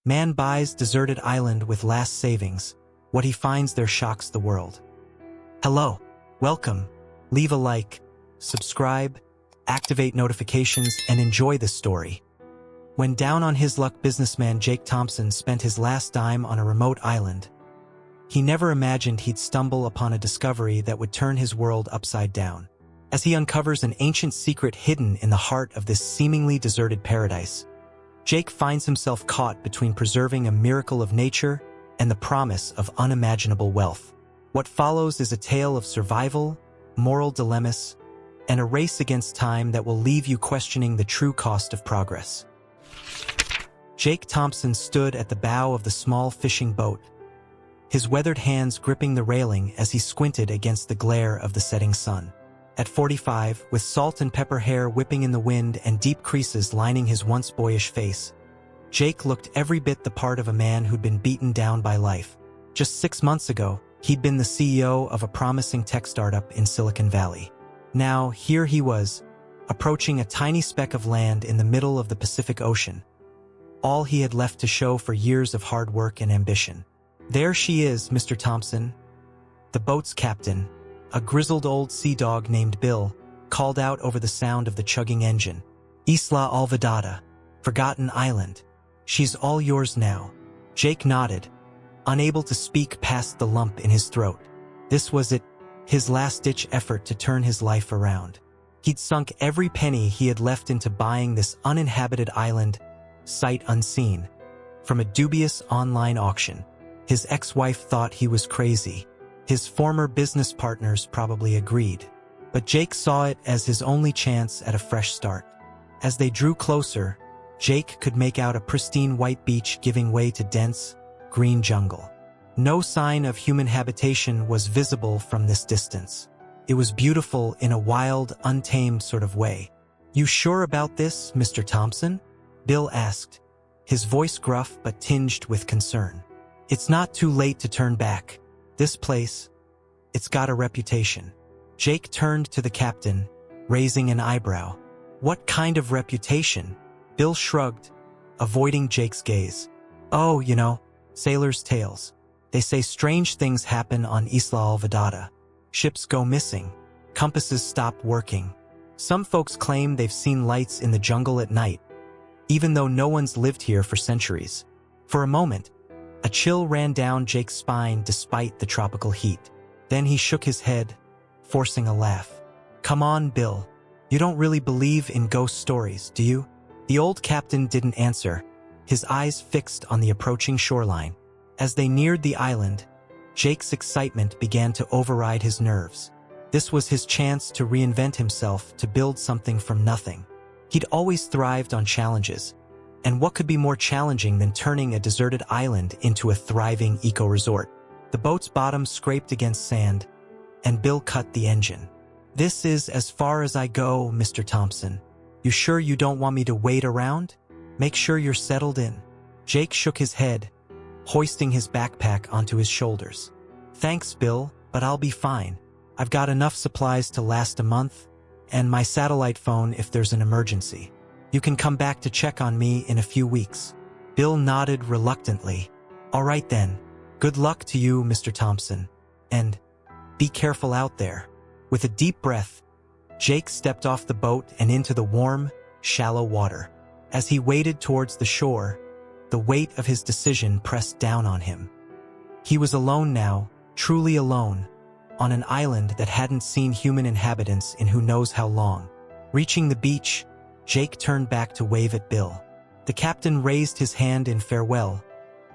Man buys deserted island with last savings. What he finds there shocks the world. Hello. Welcome. Leave a like, subscribe, activate notifications, and enjoy this story. When down on his luck, businessman Jake Thompson spent his last dime on a remote island. He never imagined he'd stumble upon a discovery that would turn his world upside down. As he uncovers an ancient secret hidden in the heart of this seemingly deserted paradise, Jake finds himself caught between preserving a miracle of nature and the promise of unimaginable wealth. What follows is a tale of survival, moral dilemmas, and a race against time that will leave you questioning the true cost of progress. Jake Thompson stood at the bow of the small fishing boat, his weathered hands gripping the railing as he squinted against the glare of the setting sun. At 45, with salt and pepper hair whipping in the wind and deep creases lining his once boyish face, Jake looked every bit the part of a man who'd been beaten down by life. Just 6 months ago, he'd been the CEO of a promising tech startup in Silicon Valley. Now, here he was, approaching a tiny speck of land in the middle of the Pacific Ocean, all he had left to show for years of hard work and ambition. There she is, Mr. Thompson. The boat's captain, a grizzled old sea dog named Bill, called out over the sound of the chugging engine. Isla Olvidada, Forgotten Island. She's all yours now. Jake nodded, unable to speak past the lump in his throat. This was it, his last-ditch effort to turn his life around. He'd sunk every penny he had left into buying this uninhabited island, sight unseen, from a dubious online auction. His ex-wife thought he was crazy. His former business partners probably agreed. But Jake saw it as his only chance at a fresh start. As they drew closer, Jake could make out a pristine white beach giving way to dense, green jungle. No sign of human habitation was visible from this distance. It was beautiful in a wild, untamed sort of way. "You sure about this, Mr. Thompson?" Bill asked, his voice gruff but tinged with concern. "It's not too late to turn back. This place, it's got a reputation." Jake turned to the captain, raising an eyebrow. "What kind of reputation?" Bill shrugged, avoiding Jake's gaze. "Oh, you know, sailors' tales. They say strange things happen on Isla Olvidada. Ships go missing. Compasses stop working. Some folks claim they've seen lights in the jungle at night, even though no one's lived here for centuries." For a moment, a chill ran down Jake's spine despite the tropical heat. Then he shook his head, forcing a laugh. "Come on, Bill. You don't really believe in ghost stories, do you?" The old captain didn't answer, his eyes fixed on the approaching shoreline. As they neared the island, Jake's excitement began to override his nerves. This was his chance to reinvent himself, to build something from nothing. He'd always thrived on challenges, and what could be more challenging than turning a deserted island into a thriving eco-resort? The boat's bottom scraped against sand, and Bill cut the engine. "This is as far as I go, Mr. Thompson. You sure you don't want me to wait around? Make sure you're settled in." Jake shook his head, hoisting his backpack onto his shoulders. "Thanks, Bill, but I'll be fine. I've got enough supplies to last a month, and my satellite phone if there's an emergency. You can come back to check on me in a few weeks." Bill nodded reluctantly. "All right then. Good luck to you, Mr. Thompson. And be careful out there." With a deep breath, Jake stepped off the boat and into the warm, shallow water. As he waded towards the shore, the weight of his decision pressed down on him. He was alone now, truly alone, on an island that hadn't seen human inhabitants in who knows how long. Reaching the beach, Jake turned back to wave at Bill. The captain raised his hand in farewell,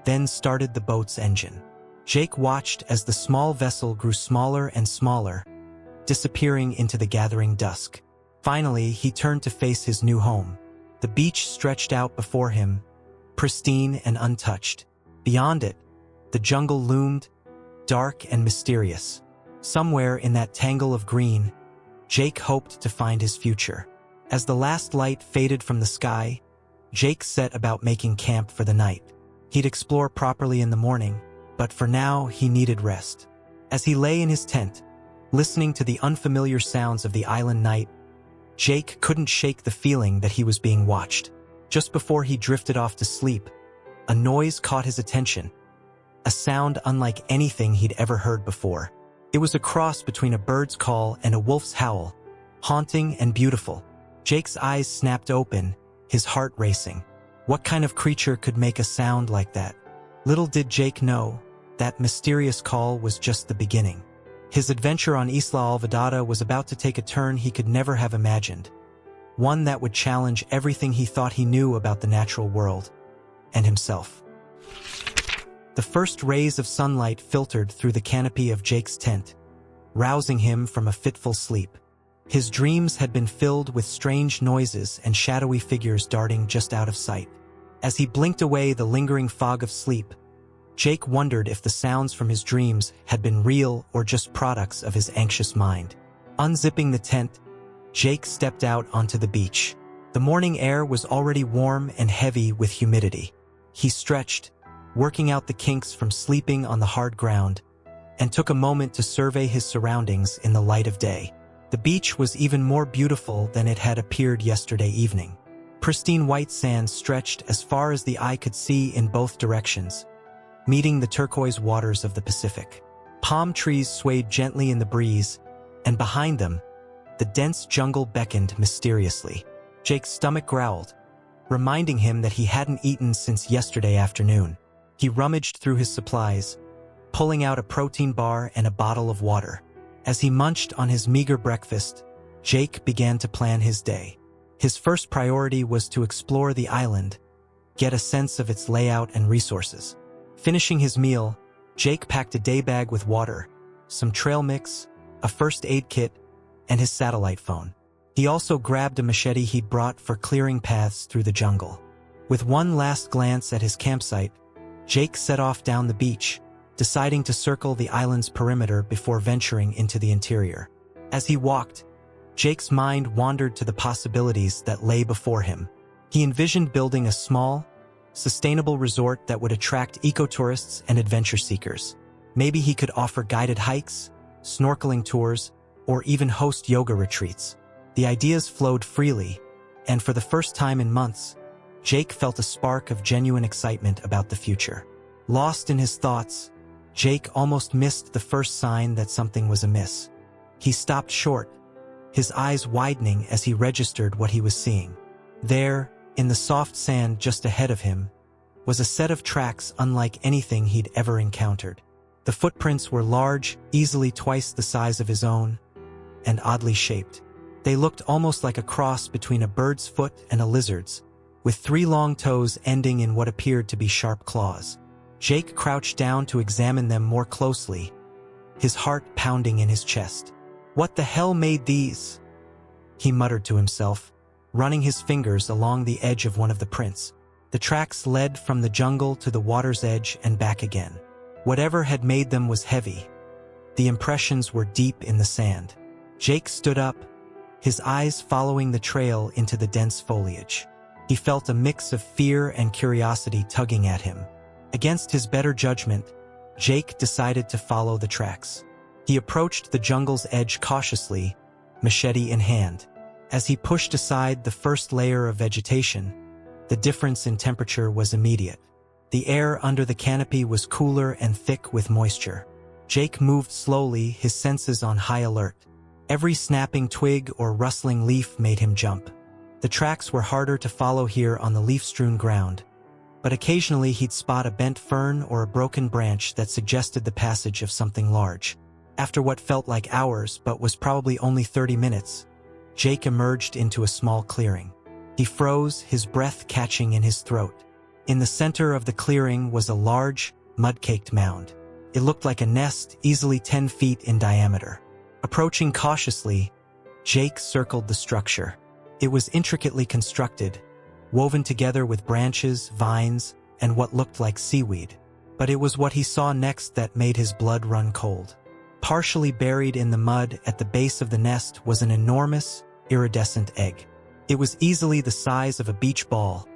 then started the boat's engine. Jake watched as the small vessel grew smaller and smaller, disappearing into the gathering dusk. Finally, he turned to face his new home. The beach stretched out before him, pristine and untouched. Beyond it, the jungle loomed, dark and mysterious. Somewhere in that tangle of green, Jake hoped to find his future. As the last light faded from the sky, Jake set about making camp for the night. He'd explore properly in the morning, but for now he needed rest. As he lay in his tent, listening to the unfamiliar sounds of the island night, Jake couldn't shake the feeling that he was being watched. Just before he drifted off to sleep, a noise caught his attention, a sound unlike anything he'd ever heard before. It was a cross between a bird's call and a wolf's howl, haunting and beautiful. Jake's eyes snapped open, his heart racing. What kind of creature could make a sound like that? Little did Jake know, that mysterious call was just the beginning. His adventure on Isla Olvidada was about to take a turn he could never have imagined, one that would challenge everything he thought he knew about the natural world and himself. The first rays of sunlight filtered through the canopy of Jake's tent, rousing him from a fitful sleep. His dreams had been filled with strange noises and shadowy figures darting just out of sight. As he blinked away the lingering fog of sleep, Jake wondered if the sounds from his dreams had been real or just products of his anxious mind. Unzipping the tent, Jake stepped out onto the beach. The morning air was already warm and heavy with humidity. He stretched, working out the kinks from sleeping on the hard ground, and took a moment to survey his surroundings in the light of day. The beach was even more beautiful than it had appeared yesterday evening. Pristine white sand stretched as far as the eye could see in both directions, meeting the turquoise waters of the Pacific. Palm trees swayed gently in the breeze, and behind them, the dense jungle beckoned mysteriously. Jake's stomach growled, reminding him that he hadn't eaten since yesterday afternoon. He rummaged through his supplies, pulling out a protein bar and a bottle of water. As he munched on his meager breakfast, Jake began to plan his day. His first priority was to explore the island, get a sense of its layout and resources. Finishing his meal, Jake packed a day bag with water, some trail mix, a first aid kit, and his satellite phone. He also grabbed a machete he'd brought for clearing paths through the jungle. With one last glance at his campsite, Jake set off down the beach, deciding to circle the island's perimeter before venturing into the interior. As he walked, Jake's mind wandered to the possibilities that lay before him. He envisioned building a small, sustainable resort that would attract ecotourists and adventure seekers. Maybe he could offer guided hikes, snorkeling tours, or even host yoga retreats. The ideas flowed freely, and for the first time in months, Jake felt a spark of genuine excitement about the future. Lost in his thoughts, Jake almost missed the first sign that something was amiss. He stopped short, his eyes widening as he registered what he was seeing. There, in the soft sand just ahead of him, was a set of tracks unlike anything he'd ever encountered. The footprints were large, easily twice the size of his own, and oddly shaped. They looked almost like a cross between a bird's foot and a lizard's, with 3 long toes ending in what appeared to be sharp claws. Jake crouched down to examine them more closely, his heart pounding in his chest. "What the hell made these?" he muttered to himself, running his fingers along the edge of one of the prints. The tracks led from the jungle to the water's edge and back again. Whatever had made them was heavy. The impressions were deep in the sand. Jake stood up, his eyes following the trail into the dense foliage. He felt a mix of fear and curiosity tugging at him. Against his better judgment, Jake decided to follow the tracks. He approached the jungle's edge cautiously, machete in hand. As he pushed aside the first layer of vegetation, the difference in temperature was immediate. The air under the canopy was cooler and thick with moisture. Jake moved slowly, his senses on high alert. Every snapping twig or rustling leaf made him jump. The tracks were harder to follow here on the leaf-strewn ground, but occasionally he'd spot a bent fern or a broken branch that suggested the passage of something large. After what felt like hours but was probably only 30 minutes, Jake emerged into a small clearing. He froze, his breath catching in his throat. In the center of the clearing was a large, mud-caked mound. It looked like a nest, easily 10 feet in diameter. Approaching cautiously, Jake circled the structure. It was intricately constructed, woven together with branches, vines, and what looked like seaweed. But it was what he saw next that made his blood run cold. Partially buried in the mud at the base of the nest was an enormous, iridescent egg. It was easily the size of a beach ball,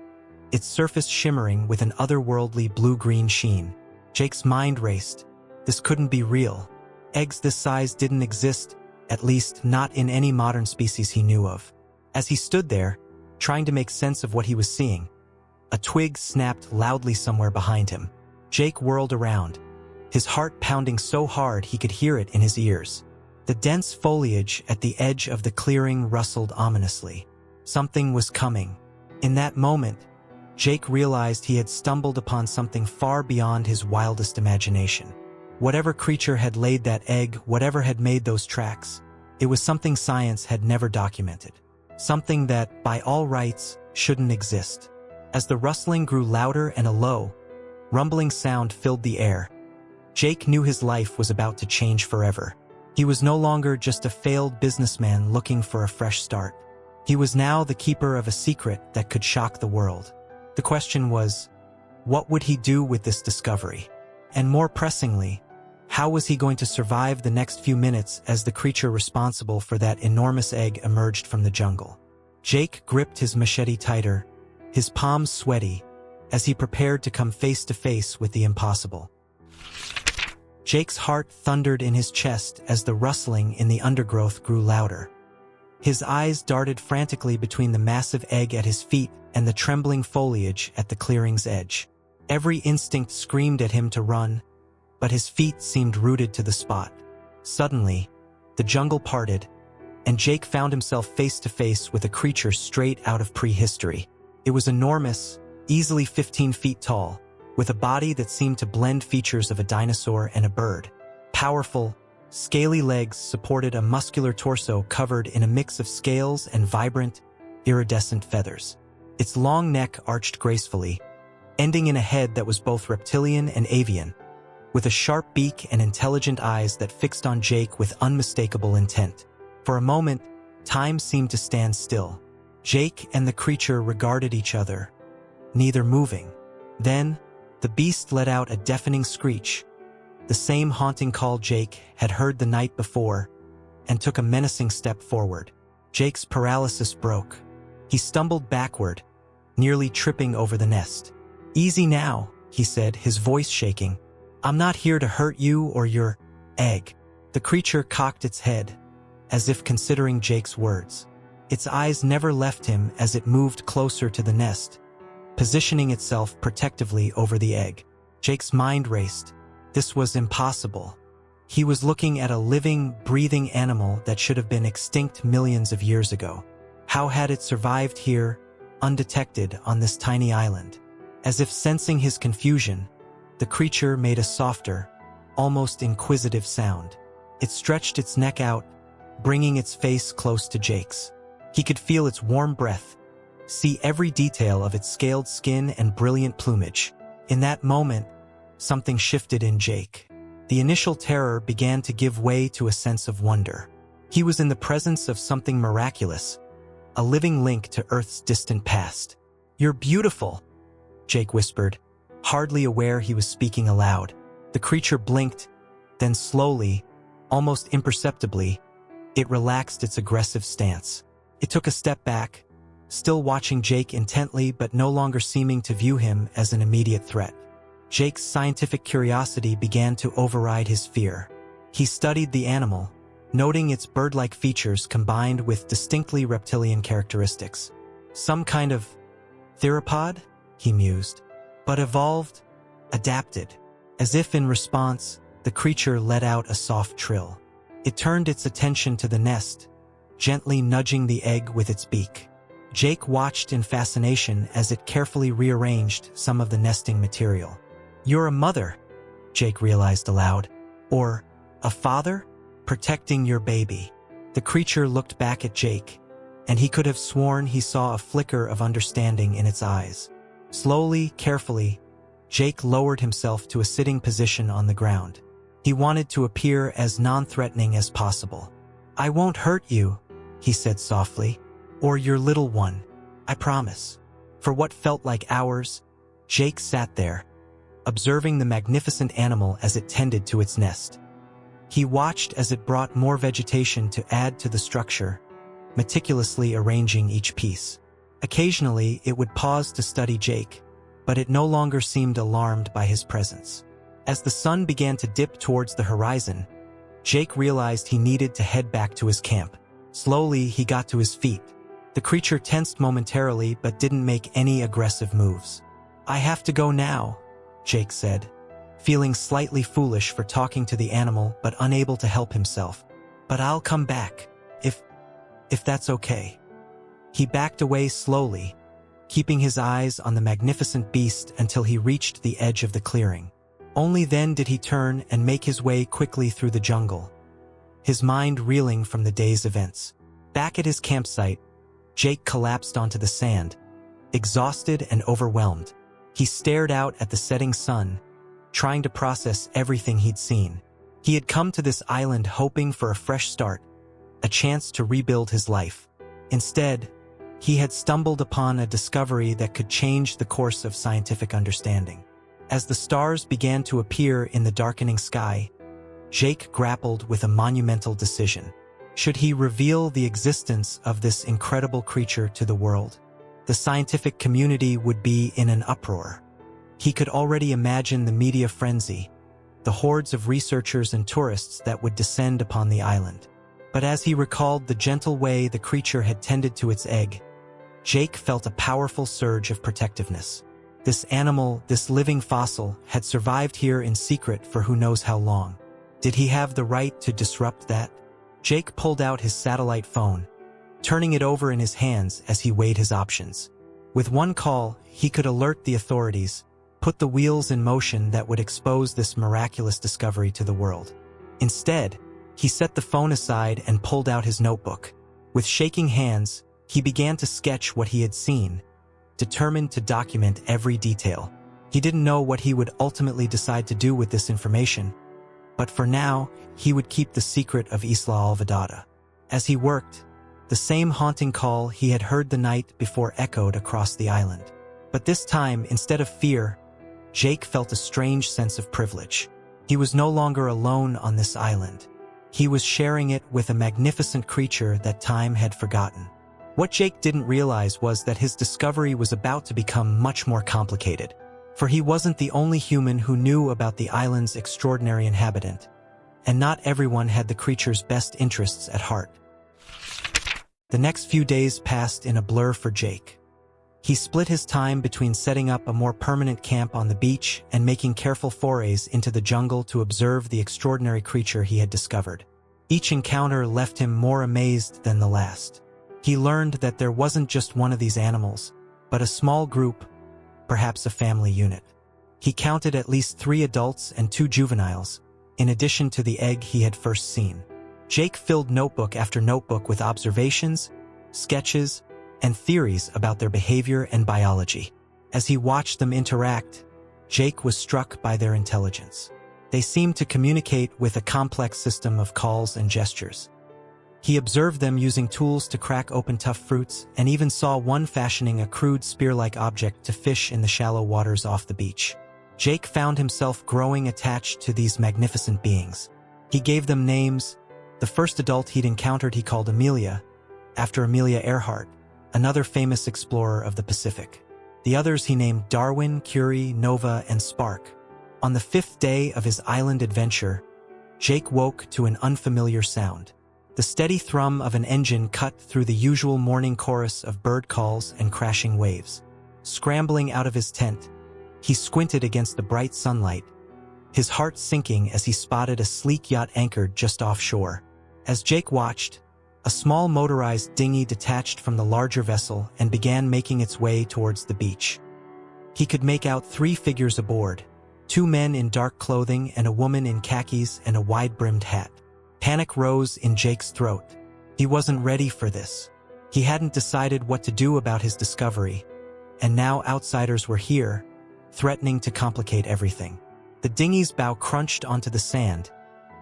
its surface shimmering with an otherworldly blue-green sheen. Jake's mind raced. This couldn't be real. Eggs this size didn't exist, at least not in any modern species he knew of. As he stood there, trying to make sense of what he was seeing, A twig snapped loudly somewhere behind him. Jake whirled around, his heart pounding so hard he could hear it in his ears. The dense foliage at the edge of the clearing rustled ominously. Something was coming. In that moment, Jake realized he had stumbled upon something far beyond his wildest imagination. Whatever creature had laid that egg, whatever had made those tracks, it was something science had never documented. Something that, by all rights, shouldn't exist. As the rustling grew louder and a low, rumbling sound filled the air, Jake knew his life was about to change forever. He was no longer just a failed businessman looking for a fresh start. He was now the keeper of a secret that could shock the world. The question was, what would he do with this discovery? And more pressingly, how was he going to survive the next few minutes as the creature responsible for that enormous egg emerged from the jungle? Jake gripped his machete tighter, his palms sweaty, as he prepared to come face to face with the impossible. Jake's heart thundered in his chest as the rustling in the undergrowth grew louder. His eyes darted frantically between the massive egg at his feet and the trembling foliage at the clearing's edge. Every instinct screamed at him to run, but his feet seemed rooted to the spot. Suddenly, the jungle parted, and Jake found himself face to face with a creature straight out of prehistory. It was enormous, easily 15 feet tall, with a body that seemed to blend features of a dinosaur and a bird. Powerful, scaly legs supported a muscular torso covered in a mix of scales and vibrant, iridescent feathers. Its long neck arched gracefully, ending in a head that was both reptilian and avian, with a sharp beak and intelligent eyes that fixed on Jake with unmistakable intent. For a moment, time seemed to stand still. Jake and the creature regarded each other, neither moving. Then, the beast let out a deafening screech, the same haunting call Jake had heard the night before, and took a menacing step forward. Jake's paralysis broke. He stumbled backward, nearly tripping over the nest. "Easy now," he said, his voice shaking. "I'm not here to hurt you or your egg." The creature cocked its head, as if considering Jake's words. Its eyes never left him as it moved closer to the nest, positioning itself protectively over the egg. Jake's mind raced. This was impossible. He was looking at a living, breathing animal that should have been extinct millions of years ago. How had it survived here, undetected on this tiny island? As if sensing his confusion, the creature made a softer, almost inquisitive sound. It stretched its neck out, bringing its face close to Jake's. He could feel its warm breath, see every detail of its scaled skin and brilliant plumage. In that moment, something shifted in Jake. The initial terror began to give way to a sense of wonder. He was in the presence of something miraculous, a living link to Earth's distant past. "You're beautiful," Jake whispered, hardly aware he was speaking aloud. The creature blinked, then slowly, almost imperceptibly, it relaxed its aggressive stance. It took a step back, still watching Jake intently but no longer seeming to view him as an immediate threat. Jake's scientific curiosity began to override his fear. He studied the animal, noting its bird-like features combined with distinctly reptilian characteristics. Some kind of theropod, he mused, but evolved, adapted. As if in response, the creature let out a soft trill. It turned its attention to the nest, gently nudging the egg with its beak. Jake watched in fascination as it carefully rearranged some of the nesting material. "You're a mother," Jake realized aloud. "Or a father? Protecting your baby." The creature looked back at Jake, and he could have sworn he saw a flicker of understanding in its eyes. Slowly, carefully, Jake lowered himself to a sitting position on the ground. He wanted to appear as non-threatening as possible. "I won't hurt you," he said softly, "or your little one. I promise." For what felt like hours, Jake sat there, observing the magnificent animal as it tended to its nest. He watched as it brought more vegetation to add to the structure, meticulously arranging each piece. Occasionally, it would pause to study Jake, but it no longer seemed alarmed by his presence. As the sun began to dip towards the horizon, Jake realized he needed to head back to his camp. Slowly, he got to his feet, The creature tensed momentarily but didn't make any aggressive moves. "I have to go now," Jake said, feeling slightly foolish for talking to the animal but unable to help himself. "But I'll come back, if that's okay." He backed away slowly, keeping his eyes on the magnificent beast until he reached the edge of the clearing. Only then did he turn and make his way quickly through the jungle, his mind reeling from the day's events. Back at his campsite, Jake collapsed onto the sand, exhausted and overwhelmed. He stared out at the setting sun, trying to process everything he'd seen. He had come to this island hoping for a fresh start, a chance to rebuild his life. Instead, he had stumbled upon a discovery that could change the course of scientific understanding. As the stars began to appear in the darkening sky, Jake grappled with a monumental decision. Should he reveal the existence of this incredible creature to the world? The scientific community would be in an uproar. He could already imagine the media frenzy, the hordes of researchers and tourists that would descend upon the island. But as he recalled the gentle way the creature had tended to its egg, Jake felt a powerful surge of protectiveness. This animal, this living fossil, had survived here in secret for who knows how long. Did he have the right to disrupt that? Jake pulled out his satellite phone, turning it over in his hands as he weighed his options. With one call, he could alert the authorities, put the wheels in motion that would expose this miraculous discovery to the world. Instead, he set the phone aside and pulled out his notebook. With shaking hands, he began to sketch what he had seen, determined to document every detail. He didn't know what he would ultimately decide to do with this information, but for now, he would keep the secret of Isla Alvedada. As he worked, the same haunting call he had heard the night before echoed across the island. But this time, instead of fear, Jake felt a strange sense of privilege. He was no longer alone on this island. He was sharing it with a magnificent creature that time had forgotten. What Jake didn't realize was that his discovery was about to become much more complicated, for he wasn't the only human who knew about the island's extraordinary inhabitant, and not everyone had the creature's best interests at heart. The next few days passed in a blur for Jake. He split his time between setting up a more permanent camp on the beach and making careful forays into the jungle to observe the extraordinary creature he had discovered. Each encounter left him more amazed than the last. He learned that there wasn't just one of these animals, but a small group, perhaps a family unit. He counted at least 3 adults and 2 juveniles, in addition to the egg he had first seen. Jake filled notebook after notebook with observations, sketches, and theories about their behavior and biology. As he watched them interact, Jake was struck by their intelligence. They seemed to communicate with a complex system of calls and gestures. He observed them using tools to crack open tough fruits and even saw one fashioning a crude spear-like object to fish in the shallow waters off the beach. Jake found himself growing attached to these magnificent beings. He gave them names. The first adult he'd encountered he called Amelia, after Amelia Earhart, another famous explorer of the Pacific. The others he named Darwin, Curie, Nova, and Spark. On the 5th day of his island adventure, Jake woke to an unfamiliar sound. The steady thrum of an engine cut through the usual morning chorus of bird calls and crashing waves. Scrambling out of his tent, he squinted against the bright sunlight, his heart sinking as he spotted a sleek yacht anchored just offshore. As Jake watched, a small motorized dinghy detached from the larger vessel and began making its way towards the beach. He could make out 3 figures aboard, 2 men in dark clothing and a woman in khakis and a wide-brimmed hat. Panic rose in Jake's throat. He wasn't ready for this. He hadn't decided what to do about his discovery, and now outsiders were here, threatening to complicate everything. The dinghy's bow crunched onto the sand,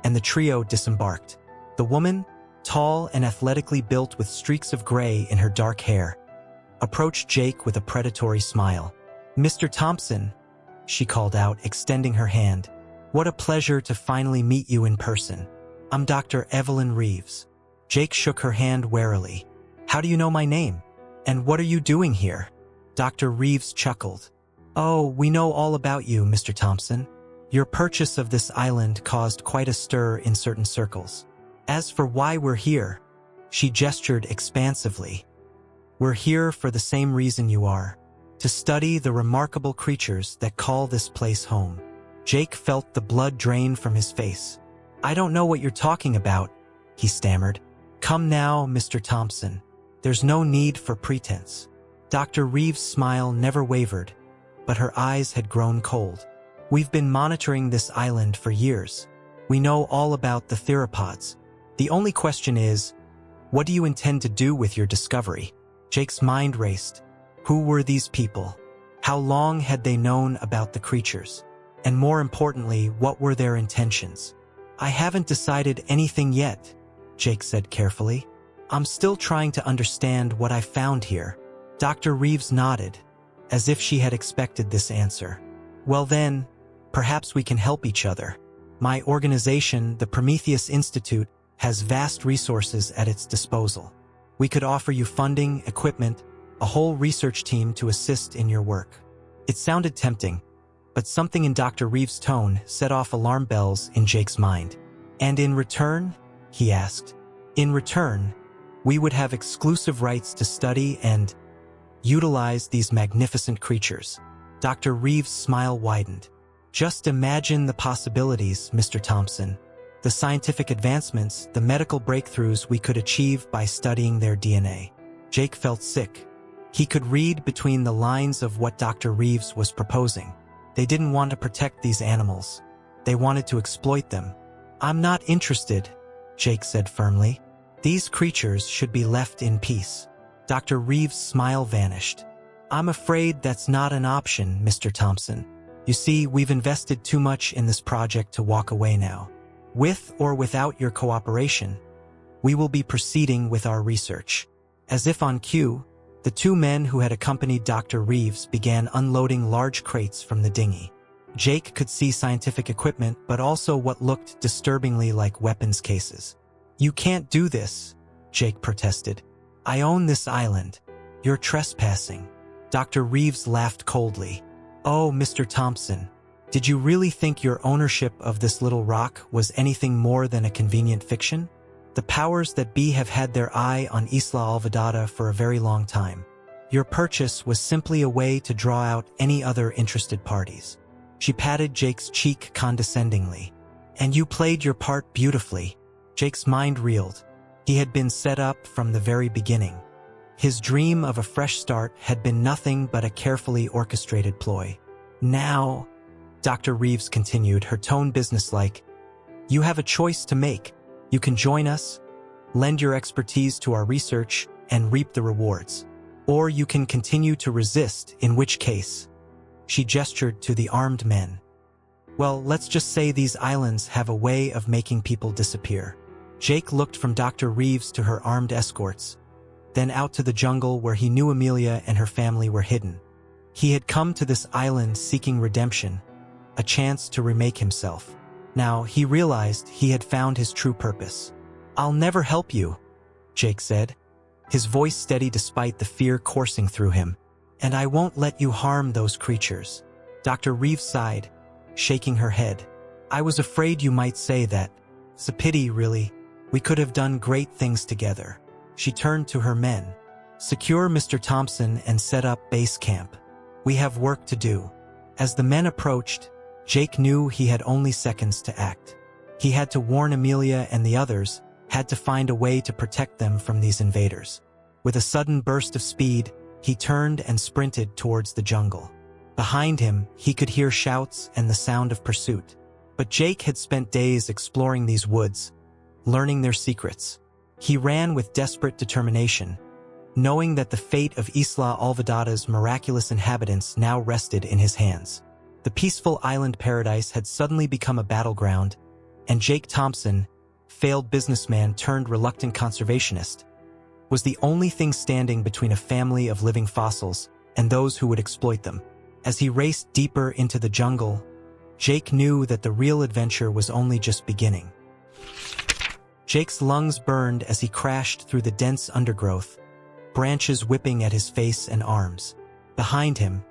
and the trio disembarked. The woman, tall and athletically built with streaks of gray in her dark hair, approached Jake with a predatory smile. "Mr. Thompson," she called out, extending her hand. "What a pleasure to finally meet you in person. I'm Dr. Evelyn Reeves." Jake shook her hand warily. "How do you know my name? And what are you doing here?" Dr. Reeves chuckled. "Oh, we know all about you, Mr. Thompson. Your purchase of this island caused quite a stir in certain circles. As for why we're here," she gestured expansively, We're here for the same reason you are, to study the remarkable creatures that call this place home. Jake felt the blood drain from his face. I don't know what you're talking about, he stammered. Come now, Mr. Thompson. There's no need for pretense. Dr. Reeves' smile never wavered, but her eyes had grown cold. We've been monitoring this island for years. We know all about the theropods. The only question is, what do you intend to do with your discovery? Jake's mind raced. Who were these people? How long had they known about the creatures? And more importantly, what were their intentions? I haven't decided anything yet, Jake said carefully. I'm still trying to understand what I found here. Dr. Reeves nodded, as if she had expected this answer. Well then, perhaps we can help each other. My organization, the Prometheus Institute, has vast resources at its disposal. We could offer you funding, equipment, a whole research team to assist in your work. It sounded tempting, but something in Dr. Reeves' tone set off alarm bells in Jake's mind. And in return, he asked, in return, we would have exclusive rights to study and utilize these magnificent creatures. Dr. Reeves' smile widened. Just imagine the possibilities, Mr. Thompson. The scientific advancements, the medical breakthroughs we could achieve by studying their DNA. Jake felt sick. He could read between the lines of what Dr. Reeves was proposing. They didn't want to protect these animals. They wanted to exploit them. I'm not interested, Jake said firmly. These creatures should be left in peace. Dr. Reeves' smile vanished. I'm afraid that's not an option, Mr. Thompson. You see, we've invested too much in this project to walk away now. With or without your cooperation, we will be proceeding with our research. As if on cue, the two men who had accompanied Dr. Reeves began unloading large crates from the dinghy. Jake could see scientific equipment, but also what looked disturbingly like weapons cases. You can't do this, Jake protested. I own this island. You're trespassing. Dr. Reeves laughed coldly. Oh, Mr. Thompson, did you really think your ownership of this little rock was anything more than a convenient fiction? The powers that be have had their eye on Isla Alvedada for a very long time. Your purchase was simply a way to draw out any other interested parties. She patted Jake's cheek condescendingly. And you played your part beautifully. Jake's mind reeled. He had been set up from the very beginning. His dream of a fresh start had been nothing but a carefully orchestrated ploy. Now, Dr. Reeves continued, her tone businesslike, you have a choice to make. You can join us, lend your expertise to our research, and reap the rewards. Or you can continue to resist, in which case, she gestured to the armed men. Well, let's just say these islands have a way of making people disappear. Jake looked from Dr. Reeves to her armed escorts, then out to the jungle where he knew Amelia and her family were hidden. He had come to this island seeking redemption, a chance to remake himself. Now, he realized he had found his true purpose. I'll never help you, Jake said, his voice steady despite the fear coursing through him. And I won't let you harm those creatures. Dr. Reeves sighed, shaking her head. I was afraid you might say that. It's a pity, really. We could have done great things together. She turned to her men. Secure Mr. Thompson and set up base camp. We have work to do. As the men approached, Jake knew he had only seconds to act. He had to warn Amelia and the others, had to find a way to protect them from these invaders. With a sudden burst of speed, he turned and sprinted towards the jungle. Behind him, he could hear shouts and the sound of pursuit. But Jake had spent days exploring these woods, learning their secrets. He ran with desperate determination, knowing that the fate of Isla Alvedada's miraculous inhabitants now rested in his hands. The peaceful island paradise had suddenly become a battleground, and Jake Thompson, failed businessman turned reluctant conservationist, was the only thing standing between a family of living fossils and those who would exploit them. As he raced deeper into the jungle, Jake knew that the real adventure was only just beginning. Jake's lungs burned as he crashed through the dense undergrowth, branches whipping at his face and arms. Behind him,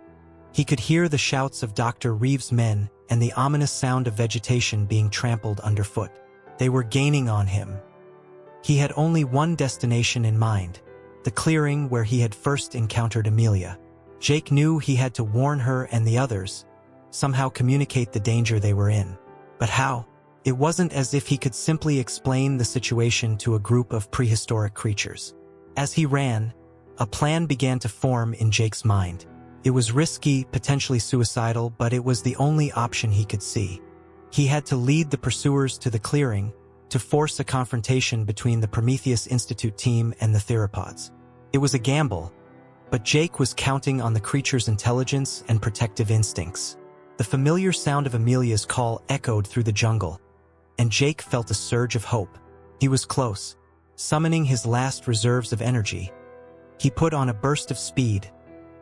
he could hear the shouts of Dr. Reeves' men and the ominous sound of vegetation being trampled underfoot. They were gaining on him. He had only one destination in mind, the clearing where he had first encountered Amelia. Jake knew he had to warn her and the others, somehow communicate the danger they were in. But how? It wasn't as if he could simply explain the situation to a group of prehistoric creatures. As he ran, a plan began to form in Jake's mind. It was risky, potentially suicidal, but it was the only option he could see. He had to lead the pursuers to the clearing, to force a confrontation between the Prometheus Institute team and the theropods. It was a gamble, but Jake was counting on the creature's intelligence and protective instincts. The familiar sound of Amelia's call echoed through the jungle, and Jake felt a surge of hope. He was close, summoning his last reserves of energy. He put on a burst of speed,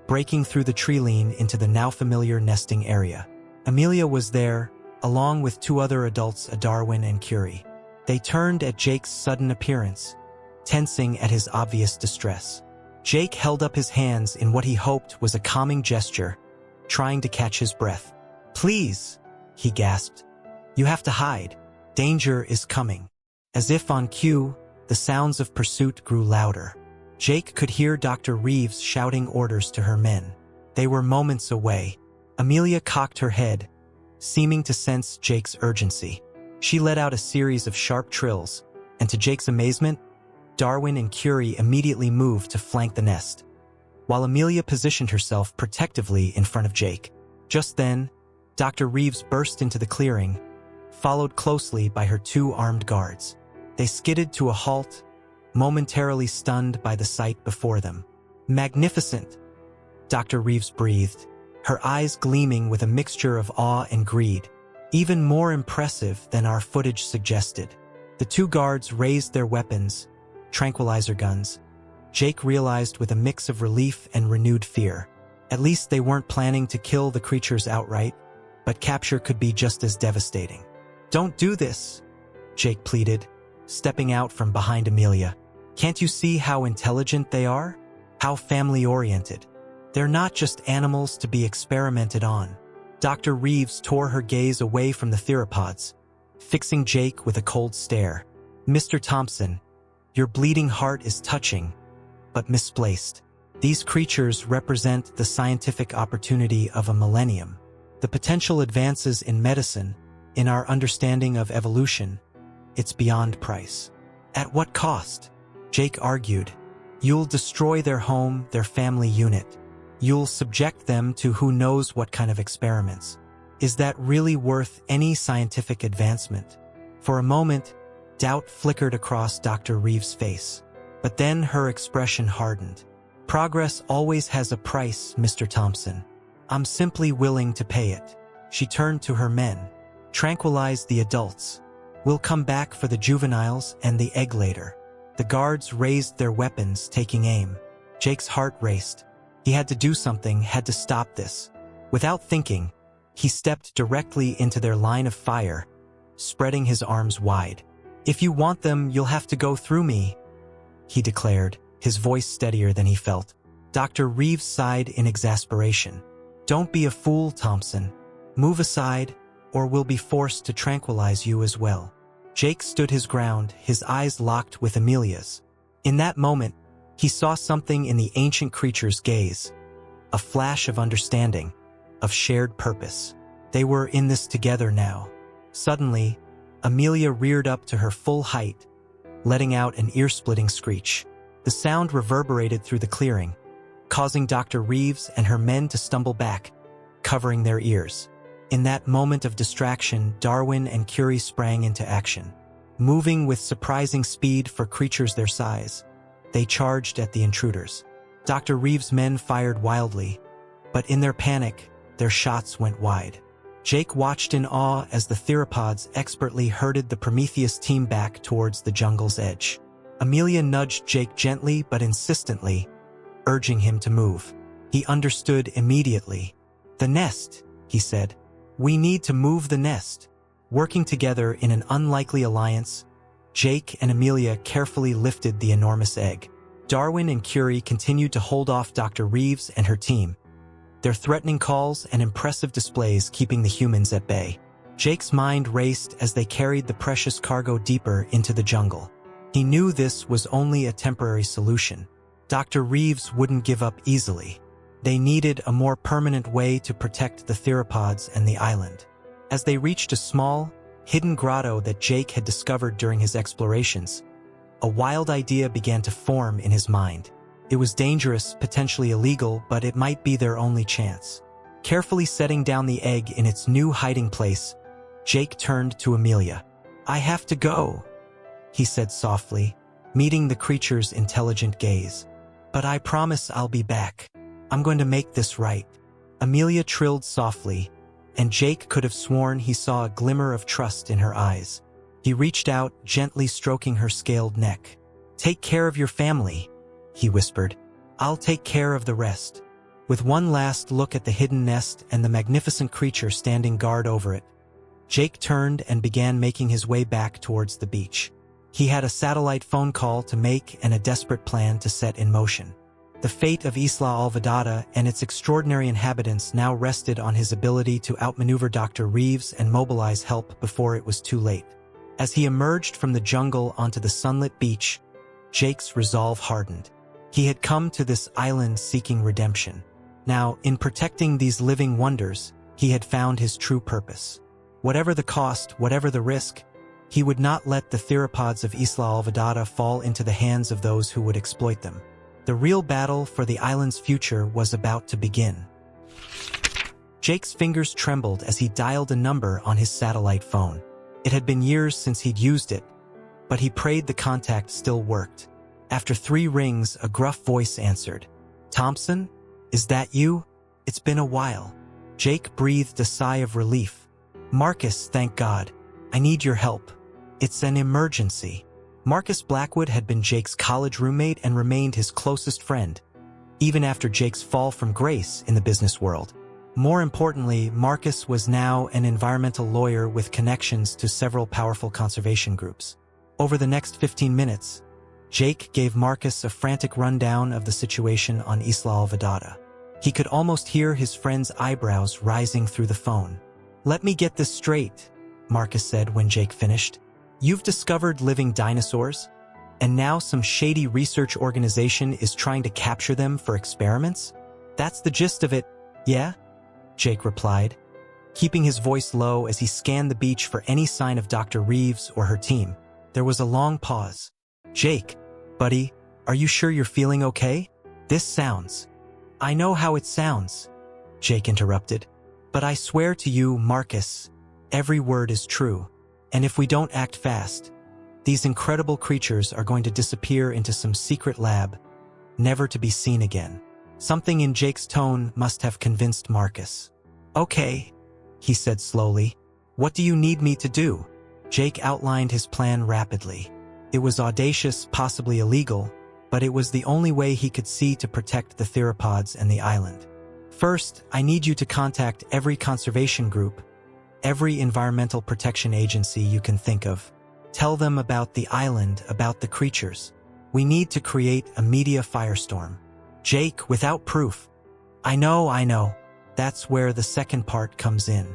breaking through the tree line into the now familiar nesting area. Amelia was there, along with two other adults, Darwin and Curie. They turned at Jake's sudden appearance, tensing at his obvious distress. Jake held up his hands in what he hoped was a calming gesture, trying to catch his breath. "Please," he gasped. "You have to hide. Danger is coming." As if on cue, the sounds of pursuit grew louder. Jake could hear Dr. Reeves shouting orders to her men. They were moments away. Amelia cocked her head, seeming to sense Jake's urgency. She let out a series of sharp trills, and to Jake's amazement, Darwin and Curie immediately moved to flank the nest, while Amelia positioned herself protectively in front of Jake. Just then, Dr. Reeves burst into the clearing, followed closely by her two armed guards. They skidded to a halt, momentarily stunned by the sight before them. "Magnificent," Dr. Reeves breathed, her eyes gleaming with a mixture of awe and greed. "Even more impressive than our footage suggested." The two guards raised their weapons, tranquilizer guns. Jake realized with a mix of relief and renewed fear. At least they weren't planning to kill the creatures outright, but capture could be just as devastating. "Don't do this," Jake pleaded, stepping out from behind Amelia. "Can't you see how intelligent they are? How family-oriented? They're not just animals to be experimented on." Dr. Reeves tore her gaze away from the theropods, fixing Jake with a cold stare. "Mr. Thompson, your bleeding heart is touching, but misplaced. These creatures represent the scientific opportunity of a millennium. The potential advances in medicine, in our understanding of evolution, it's beyond price." "At what cost?" Jake argued. "You'll destroy their home, their family unit. You'll subject them to who knows what kind of experiments. Is that really worth any scientific advancement?" For a moment, doubt flickered across Dr. Reeves' face. But then her expression hardened. "Progress always has a price, Mr. Thompson. I'm simply willing to pay it." She turned to her men. "Tranquilize the adults. We'll come back for the juveniles and the egg later." The guards raised their weapons, taking aim. Jake's heart raced. He had to do something, had to stop this. Without thinking, he stepped directly into their line of fire, spreading his arms wide. "If you want them, you'll have to go through me," he declared, his voice steadier than he felt. Dr. Reeves sighed in exasperation. "Don't be a fool, Thompson. Move aside, or we'll be forced to tranquilize you as well." Jake stood his ground, his eyes locked with Amelia's. In that moment, he saw something in the ancient creature's gaze, a flash of understanding, of shared purpose. They were in this together now. Suddenly, Amelia reared up to her full height, letting out an ear-splitting screech. The sound reverberated through the clearing, causing Dr. Reeves and her men to stumble back, covering their ears. In that moment of distraction, Darwin and Curie sprang into action. Moving with surprising speed for creatures their size, they charged at the intruders. Dr. Reeves' men fired wildly, but in their panic, their shots went wide. Jake watched in awe as the theropods expertly herded the Prometheus team back towards the jungle's edge. Amelia nudged Jake gently but insistently, urging him to move. He understood immediately. "The nest," he said. "We need to move the nest." Working together in an unlikely alliance, Jake and Amelia carefully lifted the enormous egg. Darwin and Curie continued to hold off Dr. Reeves and her team, their threatening calls and impressive displays keeping the humans at bay. Jake's mind raced as they carried the precious cargo deeper into the jungle. He knew this was only a temporary solution, Dr. Reeves wouldn't give up easily. They needed a more permanent way to protect the theropods and the island. As they reached a small, hidden grotto that Jake had discovered during his explorations, a wild idea began to form in his mind. It was dangerous, potentially illegal, but it might be their only chance. Carefully setting down the egg in its new hiding place, Jake turned to Amelia. "I have to go," he said softly, meeting the creature's intelligent gaze. "But I promise I'll be back. I'm going to make this right." Amelia trilled softly, and Jake could have sworn he saw a glimmer of trust in her eyes. He reached out, gently stroking her scaled neck. "Take care of your family," he whispered. "I'll take care of the rest." With one last look at the hidden nest and the magnificent creature standing guard over it, Jake turned and began making his way back towards the beach. He had a satellite phone call to make and a desperate plan to set in motion. The fate of Isla Alvedada and its extraordinary inhabitants now rested on his ability to outmaneuver Dr. Reeves and mobilize help before it was too late. As he emerged from the jungle onto the sunlit beach, Jake's resolve hardened. He had come to this island seeking redemption. Now, in protecting these living wonders, he had found his true purpose. Whatever the cost, whatever the risk, he would not let the theropods of Isla Alvedada fall into the hands of those who would exploit them. The real battle for the island's future was about to begin. Jake's fingers trembled as he dialed a number on his satellite phone. It had been years since he'd used it, but he prayed the contact still worked. After 3 rings, a gruff voice answered. "Thompson? Is that you? It's been a while." Jake breathed a sigh of relief. "Marcus, thank God. I need your help. It's an emergency." Marcus Blackwood had been Jake's college roommate and remained his closest friend, even after Jake's fall from grace in the business world. More importantly, Marcus was now an environmental lawyer with connections to several powerful conservation groups. Over the next 15 minutes, Jake gave Marcus a frantic rundown of the situation on Isla Alvedada. He could almost hear his friend's eyebrows rising through the phone. "Let me get this straight," Marcus said when Jake finished. "You've discovered living dinosaurs, and now some shady research organization is trying to capture them for experiments? That's the gist of it, yeah?" Jake replied, keeping his voice low as he scanned the beach for any sign of Dr. Reeves or her team. There was a long pause. "Jake, buddy, are you sure you're feeling okay? This sounds—" "I know how it sounds," Jake interrupted. "But I swear to you, Marcus, every word is true. And if we don't act fast, these incredible creatures are going to disappear into some secret lab, never to be seen again." Something in Jake's tone must have convinced Marcus. "Okay," he said slowly. "What do you need me to do?" Jake outlined his plan rapidly. It was audacious, possibly illegal, but it was the only way he could see to protect the theropods and the island. "First, I need you to contact every conservation group, every environmental protection agency you can think of. Tell them about the island, about the creatures. We need to create a media firestorm." "Jake, without proof." I know. That's where the second part comes in.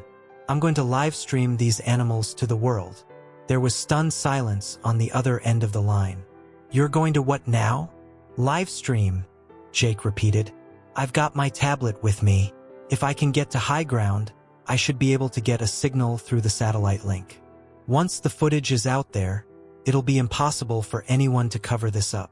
I'm going to live stream these animals to the world." There was stunned silence on the other end of the line. "You're going to what now?" "Live stream," Jake repeated. "I've got my tablet with me. If I can get to high ground, I should be able to get a signal through the satellite link. Once the footage is out there, it'll be impossible for anyone to cover this up."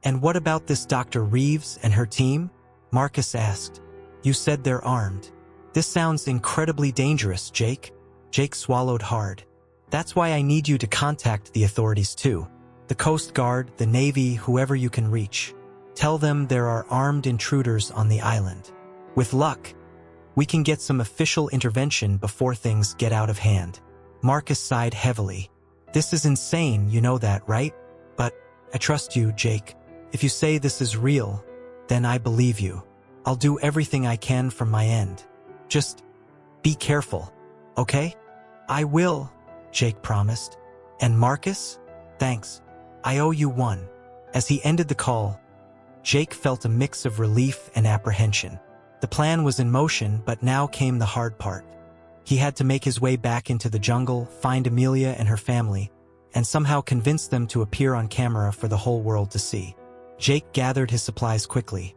"And what about this Dr. Reeves and her team?" Marcus asked. "You said they're armed. This sounds incredibly dangerous, Jake." Jake swallowed hard. "That's why I need you to contact the authorities too. The Coast Guard, the Navy, whoever you can reach. Tell them there are armed intruders on the island. With luck, we can get some official intervention before things get out of hand." Marcus sighed heavily. "This is insane, you know that, right? But I trust you, Jake. If you say this is real, then I believe you. I'll do everything I can from my end. Just be careful, okay?" "I will," Jake promised. "And Marcus? Thanks. I owe you one." As he ended the call, Jake felt a mix of relief and apprehension. The plan was in motion, but now came the hard part. He had to make his way back into the jungle, find Amelia and her family, and somehow convince them to appear on camera for the whole world to see. Jake gathered his supplies quickly.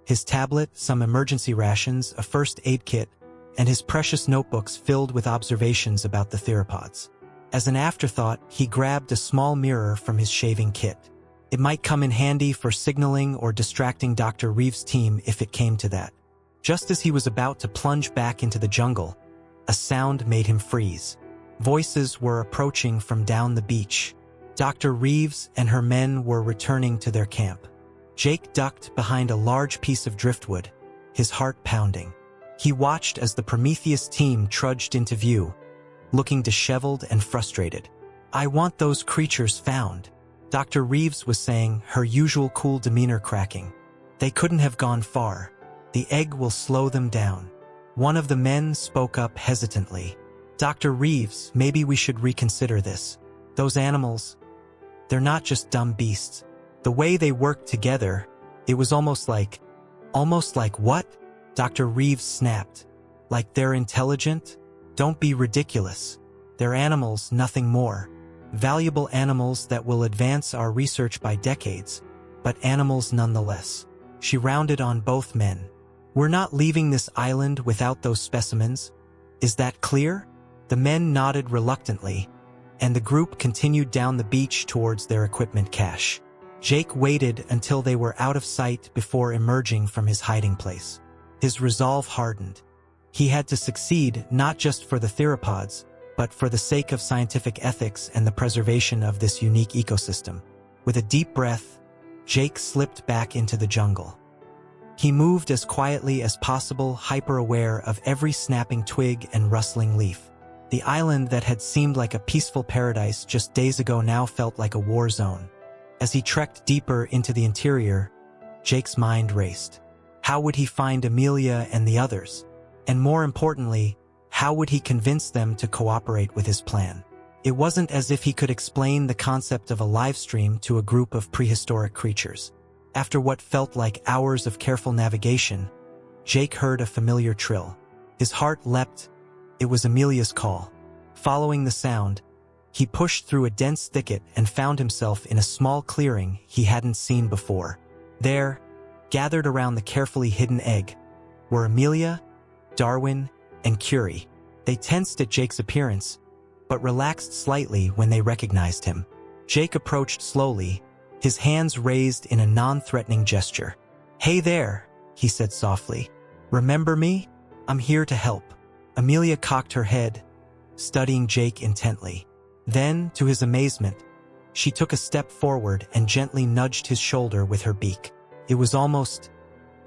His tablet, some emergency rations, a first aid kit, and his precious notebooks filled with observations about the theropods. As an afterthought, he grabbed a small mirror from his shaving kit. It might come in handy for signaling or distracting Dr. Reeves' team if it came to that. Just as he was about to plunge back into the jungle, a sound made him freeze. Voices were approaching from down the beach. Dr. Reeves and her men were returning to their camp. Jake ducked behind a large piece of driftwood, his heart pounding. He watched as the Prometheus team trudged into view, looking disheveled and frustrated. "I want those creatures found," Dr. Reeves was saying, her usual cool demeanor cracking. "They couldn't have gone far. The egg will slow them down." One of the men spoke up hesitantly. "Dr. Reeves, maybe we should reconsider this. Those animals, they're not just dumb beasts. The way they worked together, it was almost like what?" Dr. Reeves snapped. "Like they're intelligent? Don't be ridiculous. They're animals, nothing more. Valuable animals that will advance our research by decades, but animals nonetheless." She rounded on both men. "We're not leaving this island without those specimens. Is that clear?" The men nodded reluctantly, and the group continued down the beach towards their equipment cache. Jake waited until they were out of sight before emerging from his hiding place. His resolve hardened. He had to succeed not just for the theropods, but for the sake of scientific ethics and the preservation of this unique ecosystem. With a deep breath, Jake slipped back into the jungle. He moved as quietly as possible, hyper-aware of every snapping twig and rustling leaf. The island that had seemed like a peaceful paradise just days ago now felt like a war zone. As he trekked deeper into the interior, Jake's mind raced. How would he find Amelia and the others? And more importantly, how would he convince them to cooperate with his plan? It wasn't as if he could explain the concept of a live stream to a group of prehistoric creatures. After what felt like hours of careful navigation, Jake heard a familiar trill. His heart leapt. It was Amelia's call. Following the sound, he pushed through a dense thicket and found himself in a small clearing he hadn't seen before. There, gathered around the carefully hidden egg, were Amelia, Darwin, and Curie. They tensed at Jake's appearance, but relaxed slightly when they recognized him. Jake approached slowly, his hands raised in a non-threatening gesture. "Hey there," he said softly. "Remember me? I'm here to help." Amelia cocked her head, studying Jake intently. Then, to his amazement, she took a step forward and gently nudged his shoulder with her beak. It was almost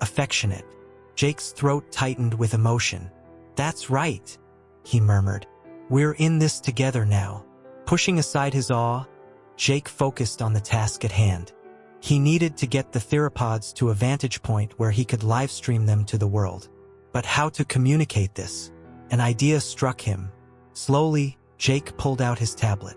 affectionate. Jake's throat tightened with emotion. "That's right," he murmured. "We're in this together now." Pushing aside his awe, Jake focused on the task at hand. He needed to get the theropods to a vantage point where he could livestream them to the world. But how to communicate this? An idea struck him. Slowly, Jake pulled out his tablet.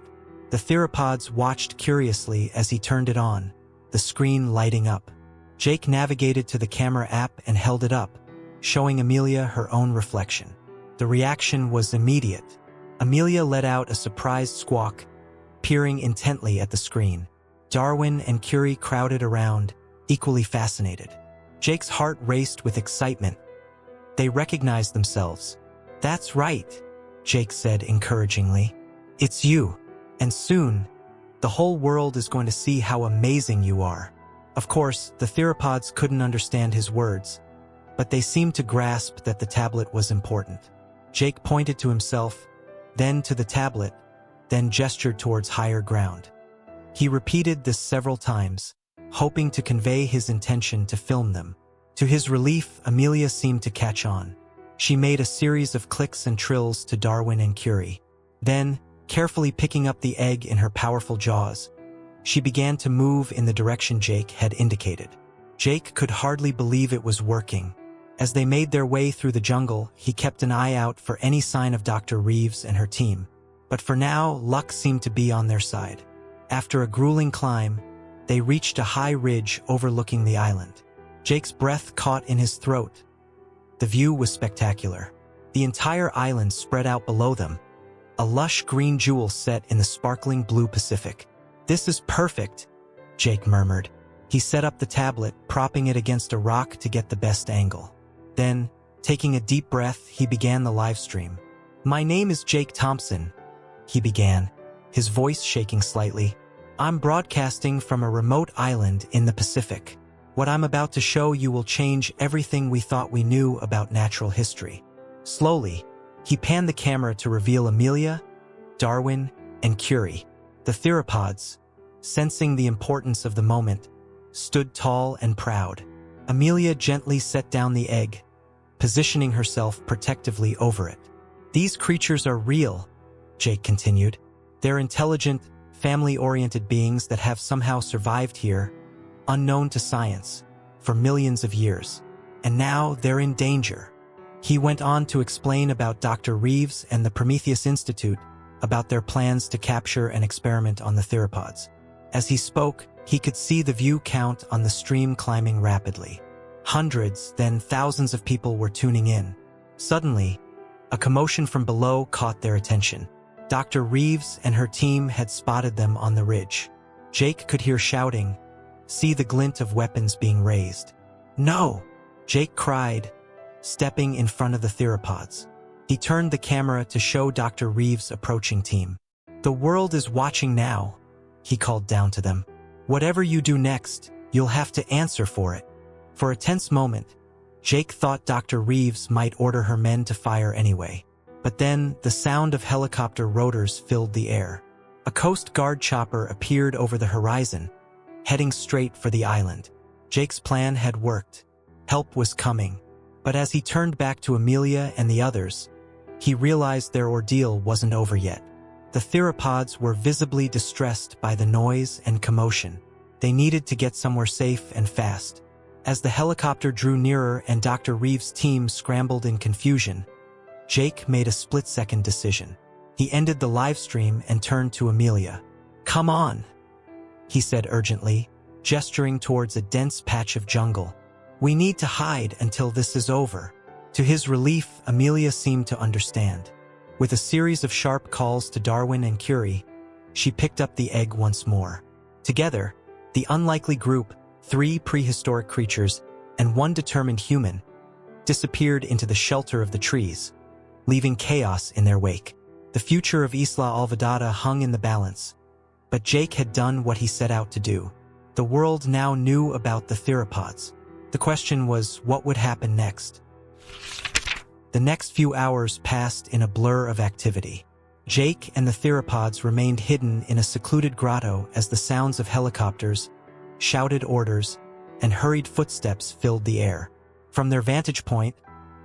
The theropods watched curiously as he turned it on, the screen lighting up. Jake navigated to the camera app and held it up, showing Amelia her own reflection. The reaction was immediate. Amelia let out a surprised squawk, peering intently at the screen. Darwin and Curie crowded around, equally fascinated. Jake's heart raced with excitement. They recognized themselves. "That's right," Jake said encouragingly. "It's you. And soon, the whole world is going to see how amazing you are." Of course, the theropods couldn't understand his words, but they seemed to grasp that the tablet was important. Jake pointed to himself, then to the tablet, then gestured towards higher ground. He repeated this several times, hoping to convey his intention to film them. To his relief, Amelia seemed to catch on. She made a series of clicks and trills to Darwin and Curie. Then, carefully picking up the egg in her powerful jaws, she began to move in the direction Jake had indicated. Jake could hardly believe it was working. As they made their way through the jungle, he kept an eye out for any sign of Dr. Reeves and her team. But for now, luck seemed to be on their side. After a grueling climb, they reached a high ridge overlooking the island. Jake's breath caught in his throat. The view was spectacular. The entire island spread out below them, a lush green jewel set in the sparkling blue Pacific. "This is perfect," Jake murmured. He set up the tablet, propping it against a rock to get the best angle. Then, taking a deep breath, he began the live stream. "My name is Jake Thompson," he began, his voice shaking slightly. "I'm broadcasting from a remote island in the Pacific. What I'm about to show you will change everything we thought we knew about natural history." Slowly, he panned the camera to reveal Amelia, Darwin, and Curie. The theropods, sensing the importance of the moment, stood tall and proud. Amelia gently set down the egg, positioning herself protectively over it. "These creatures are real," Jake continued. "They're intelligent, family-oriented beings that have somehow survived here, unknown to science, for millions of years. And now they're in danger." He went on to explain about Dr. Reeves and the Prometheus Institute, about their plans to capture and experiment on the theropods. As he spoke, he could see the view count on the stream climbing rapidly. Hundreds, then thousands of people were tuning in. Suddenly, a commotion from below caught their attention. Dr. Reeves and her team had spotted them on the ridge. Jake could hear shouting, see the glint of weapons being raised. "No!" Jake cried, stepping in front of the theropods. He turned the camera to show Dr. Reeves' approaching team. "The world is watching now," he called down to them. "Whatever you do next, you'll have to answer for it." For a tense moment, Jake thought Dr. Reeves might order her men to fire anyway. But then, the sound of helicopter rotors filled the air. A Coast Guard chopper appeared over the horizon, heading straight for the island. Jake's plan had worked. Help was coming. But as he turned back to Amelia and the others, he realized their ordeal wasn't over yet. The theropods were visibly distressed by the noise and commotion. They needed to get somewhere safe and fast. As the helicopter drew nearer and Dr. Reeves' team scrambled in confusion, Jake made a split-second decision. He ended the live stream and turned to Amelia. "Come on," he said urgently, gesturing towards a dense patch of jungle. "We need to hide until this is over." To his relief, Amelia seemed to understand. With a series of sharp calls to Darwin and Curie, she picked up the egg once more. Together, the unlikely group, 3 prehistoric creatures and 1 determined human, disappeared into the shelter of the trees, leaving chaos in their wake. The future of Isla Olvidada hung in the balance, but Jake had done what he set out to do. The world now knew about the theropods. The question was, what would happen next? The next few hours passed in a blur of activity. Jake and the theropods remained hidden in a secluded grotto as the sounds of helicopters, shouted orders, and hurried footsteps filled the air. From their vantage point,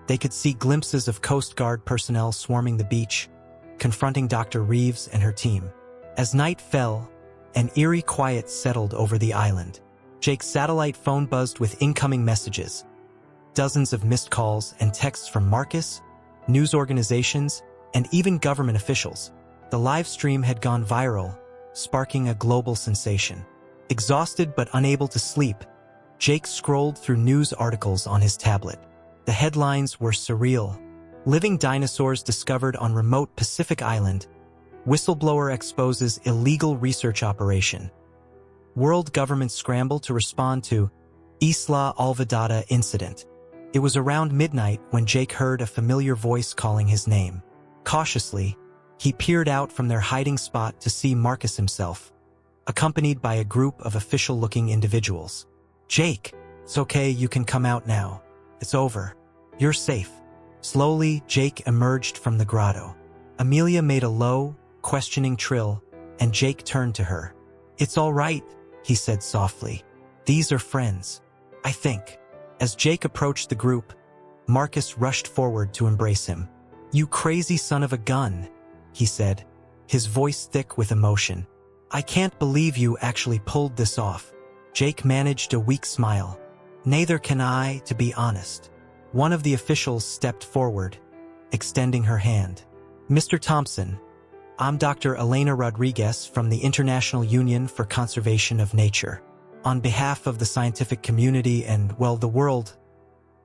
they could see glimpses of Coast Guard personnel swarming the beach, confronting Dr. Reeves and her team. As night fell, an eerie quiet settled over the island. Jake's satellite phone buzzed with incoming messages. Dozens of missed calls and texts from Marcus, news organizations, and even government officials. The live stream had gone viral, sparking a global sensation. Exhausted but unable to sleep, Jake scrolled through news articles on his tablet. The headlines were surreal. Living dinosaurs discovered on remote Pacific island. Whistleblower exposes illegal research operation. World government scramble to respond to Isla Olvidada incident. It was around midnight when Jake heard a familiar voice calling his name. Cautiously, he peered out from their hiding spot to see Marcus himself, accompanied by a group of official-looking individuals. "Jake, it's okay, you can come out now. It's over. You're safe." Slowly, Jake emerged from the grotto. Amelia made a low, questioning trill, and Jake turned to her. "It's all right," he said softly. "These are friends, I think." As Jake approached the group, Marcus rushed forward to embrace him. "You crazy son of a gun," he said, his voice thick with emotion. "I can't believe you actually pulled this off." Jake managed a weak smile. "Neither can I, to be honest." One of the officials stepped forward, extending her hand. "Mr. Thompson, I'm Dr. Elena Rodriguez from the International Union for Conservation of Nature. On behalf of the scientific community and, well, the world,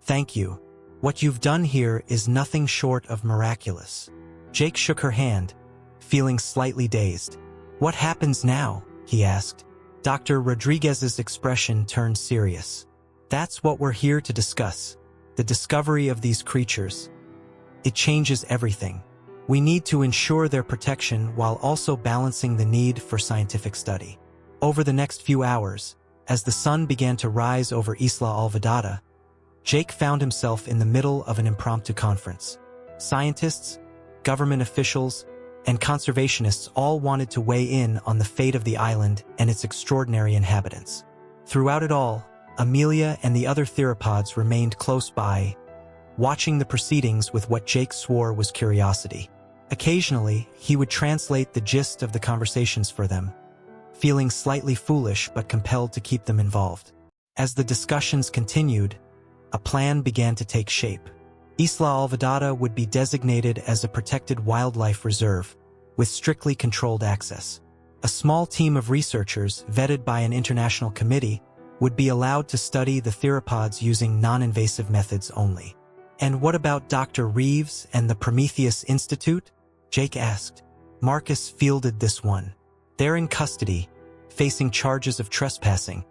thank you. What you've done here is nothing short of miraculous." Jake shook her hand, feeling slightly dazed. "What happens now?" he asked, Dr. Rodriguez's expression turned serious. That's what we're here to discuss. The discovery of these creatures. It changes everything. We need to ensure their protection while also balancing the need for scientific study. Over the next few hours, as the sun began to rise over Isla Alvedada, Jake found himself in the middle of an impromptu conference. Scientists, government officials, and conservationists all wanted to weigh in on the fate of the island and its extraordinary inhabitants. Throughout it all, Amelia and the other theropods remained close by, watching the proceedings with what Jake swore was curiosity. Occasionally, he would translate the gist of the conversations for them, feeling slightly foolish but compelled to keep them involved. As the discussions continued, a plan began to take shape. Isla Alvedada would be designated as a protected wildlife reserve, with strictly controlled access. A small team of researchers, vetted by an international committee, would be allowed to study the theropods using non-invasive methods only. "And what about Dr. Reeves and the Prometheus Institute?" Jake asked. Marcus fielded this one. "They're in custody, facing charges of trespassing,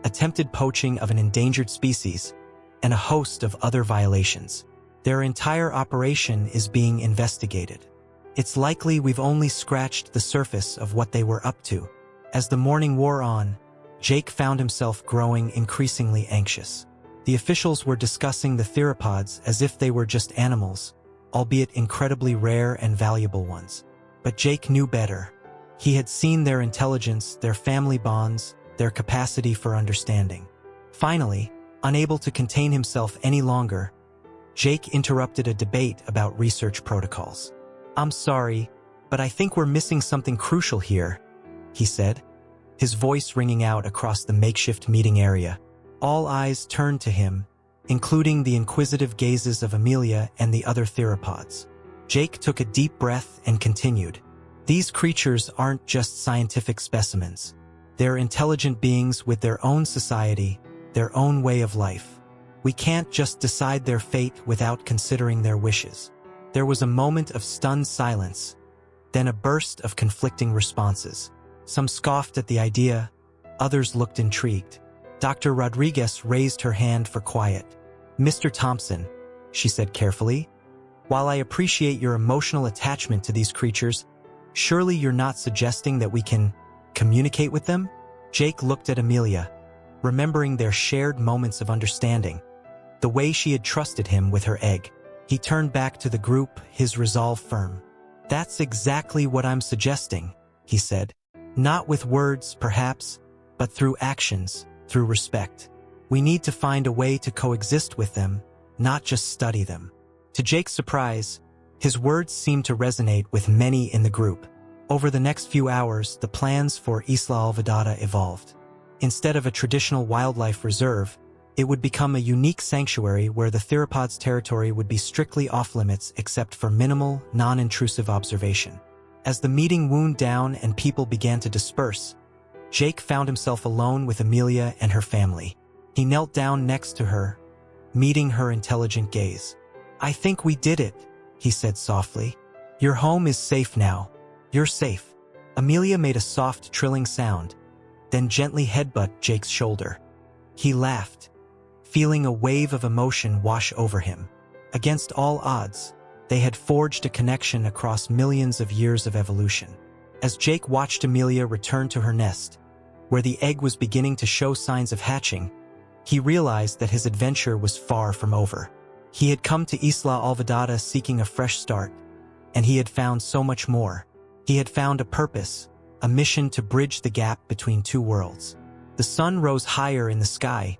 attempted poaching of an endangered species, and a host of other violations. Their entire operation is being investigated. It's likely we've only scratched the surface of what they were up to." As the morning wore on, Jake found himself growing increasingly anxious. The officials were discussing the theropods as if they were just animals, albeit incredibly rare and valuable ones. But Jake knew better. He had seen their intelligence, their family bonds, their capacity for understanding. Finally, unable to contain himself any longer, Jake interrupted a debate about research protocols. "I'm sorry, but I think we're missing something crucial here," he said, his voice ringing out across the makeshift meeting area. All eyes turned to him, including the inquisitive gazes of Amelia and the other theropods. Jake took a deep breath and continued. "These creatures aren't just scientific specimens. They're intelligent beings with their own society, their own way of life. We can't just decide their fate without considering their wishes." There was a moment of stunned silence, then a burst of conflicting responses. Some scoffed at the idea, others looked intrigued. Dr. Rodriguez raised her hand for quiet. "Mr. Thompson," she said carefully, "while I appreciate your emotional attachment to these creatures, surely you're not suggesting that we can communicate with them?" Jake looked at Amelia, remembering their shared moments of understanding, the way she had trusted him with her egg. He turned back to the group, his resolve firm. "That's exactly what I'm suggesting," he said. "Not with words, perhaps, but through actions, through respect. We need to find a way to coexist with them, not just study them." To Jake's surprise, his words seemed to resonate with many in the group. Over the next few hours, the plans for Isla Alvedada evolved. Instead of a traditional wildlife reserve, it would become a unique sanctuary where the theropod's territory would be strictly off-limits except for minimal, non-intrusive observation. As the meeting wound down and people began to disperse, Jake found himself alone with Amelia and her family. He knelt down next to her, meeting her intelligent gaze. "I think we did it," he said softly. "Your home is safe now. You're safe." Amelia made a soft, trilling sound, then gently headbutted Jake's shoulder. He laughed, feeling a wave of emotion wash over him. Against all odds, they had forged a connection across millions of years of evolution. As Jake watched Amelia return to her nest, where the egg was beginning to show signs of hatching, he realized that his adventure was far from over. He had come to Isla Alvedada seeking a fresh start, and he had found so much more. He had found a purpose, a mission to bridge the gap between two worlds. The sun rose higher in the sky,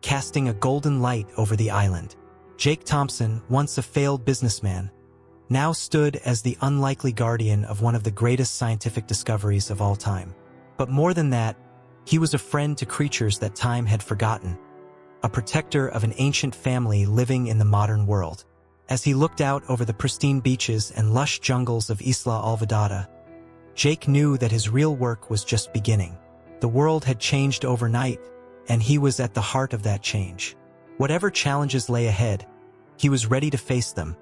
casting a golden light over the island. Jake Thompson, once a failed businessman, now stood as the unlikely guardian of one of the greatest scientific discoveries of all time. But more than that, he was a friend to creatures that time had forgotten, a protector of an ancient family living in the modern world. As he looked out over the pristine beaches and lush jungles of Isla Alvedada, Jake knew that his real work was just beginning. The world had changed overnight, and he was at the heart of that change. Whatever challenges lay ahead, he was ready to face them,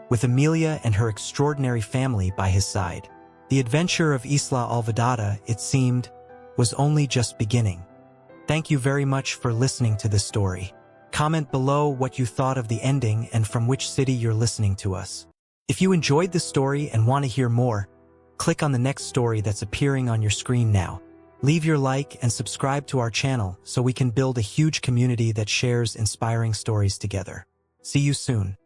with Amelia and her extraordinary family by his side. The adventure of Isla Alvedada, it seemed, was only just beginning. Thank you very much for listening to this story. Comment below what you thought of the ending and from which city you're listening to us. If you enjoyed this story and want to hear more, click on the next story that's appearing on your screen now. Leave your like and subscribe to our channel so we can build a huge community that shares inspiring stories together. See you soon.